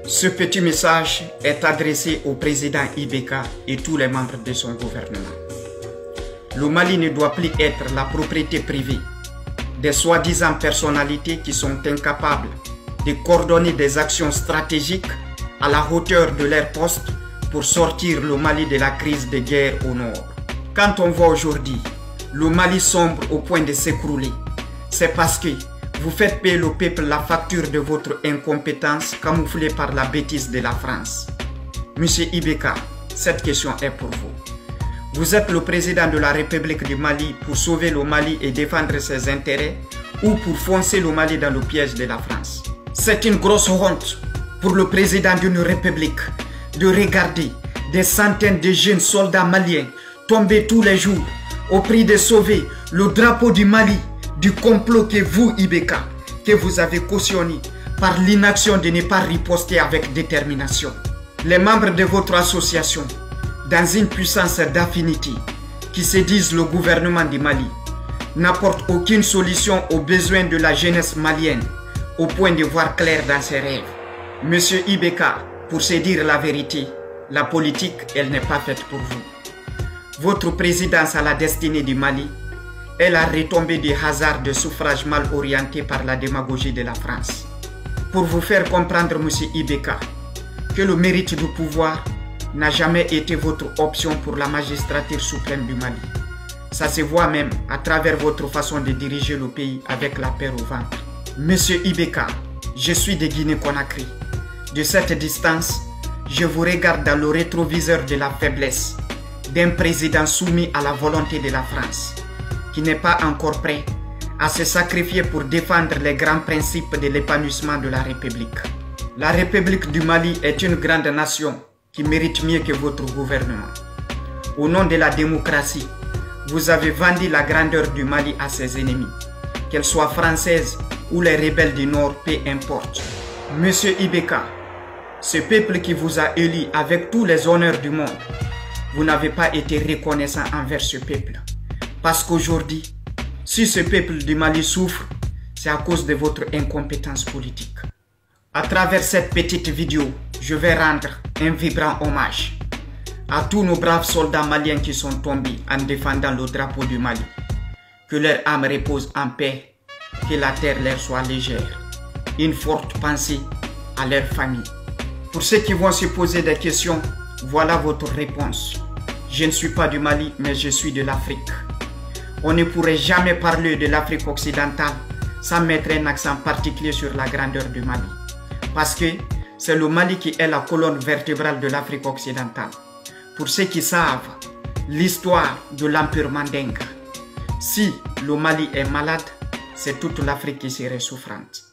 Ce petit message est adressé au président Ibeka et tous les membres de son gouvernement. Le Mali ne doit plus être la propriété privée des soi-disant personnalités qui sont incapables de coordonner des actions stratégiques à la hauteur de leur poste pour sortir le Mali de la crise de guerre au nord. Quand on voit aujourd'hui le Mali sombre au point de s'écrouler, c'est parce que vous faites payer le peuple la facture de votre incompétence camouflée par la bêtise de la France. Monsieur Ibeka, cette question est pour vous. Vous êtes le président de la République du Mali pour sauver le Mali et défendre ses intérêts ou pour foncer le Mali dans le piège de la France? C'est une grosse honte pour le président d'une république de regarder des centaines de jeunes soldats maliens tomber tous les jours au prix de sauver le drapeau du Mali du complot que vous, Ibeka, que vous avez cautionné par l'inaction de ne pas riposter avec détermination. Les membres de votre association, dans une puissance d'affinité, qui se disent le gouvernement du Mali, n'apportent aucune solution aux besoins de la jeunesse malienne, au point de voir clair dans ses rêves. Monsieur Ibeka, pour se dire la vérité, la politique, elle n'est pas faite pour vous. Votre présidence à la destinée du Mali est la retombée du hasard de suffrage mal orienté par la démagogie de la France. Pour vous faire comprendre, monsieur Ibeka, que le mérite du pouvoir n'a jamais été votre option pour la magistrature suprême du Mali. Ça se voit même à travers votre façon de diriger le pays avec la peur au ventre. Monsieur Ibeka, je suis de Guinée-Conakry. De cette distance, je vous regarde dans le rétroviseur de la faiblesse d'un président soumis à la volonté de la France, qui n'est pas encore prêt à se sacrifier pour défendre les grands principes de l'épanouissement de la République. La République du Mali est une grande nation qui mérite mieux que votre gouvernement. Au nom de la démocratie, vous avez vendu la grandeur du Mali à ses ennemis, qu'elles soient françaises ou les rebelles du Nord, peu importe. Monsieur Ibeka, ce peuple qui vous a élu avec tous les honneurs du monde, vous n'avez pas été reconnaissant envers ce peuple. Parce qu'aujourd'hui, si ce peuple du Mali souffre, c'est à cause de votre incompétence politique. À travers cette petite vidéo, je vais rendre un vibrant hommage à tous nos braves soldats maliens qui sont tombés en défendant le drapeau du Mali. Que leur âme repose en paix, que la terre leur soit légère. Une forte pensée à leur famille. Pour ceux qui vont se poser des questions, voilà votre réponse. Je ne suis pas du Mali, mais je suis de l'Afrique. On ne pourrait jamais parler de l'Afrique occidentale sans mettre un accent particulier sur la grandeur du Mali. Parce que c'est le Mali qui est la colonne vertébrale de l'Afrique occidentale. Pour ceux qui savent l'histoire de l'Empire Mandinka, si le Mali est malade, c'est toute l'Afrique qui serait souffrante.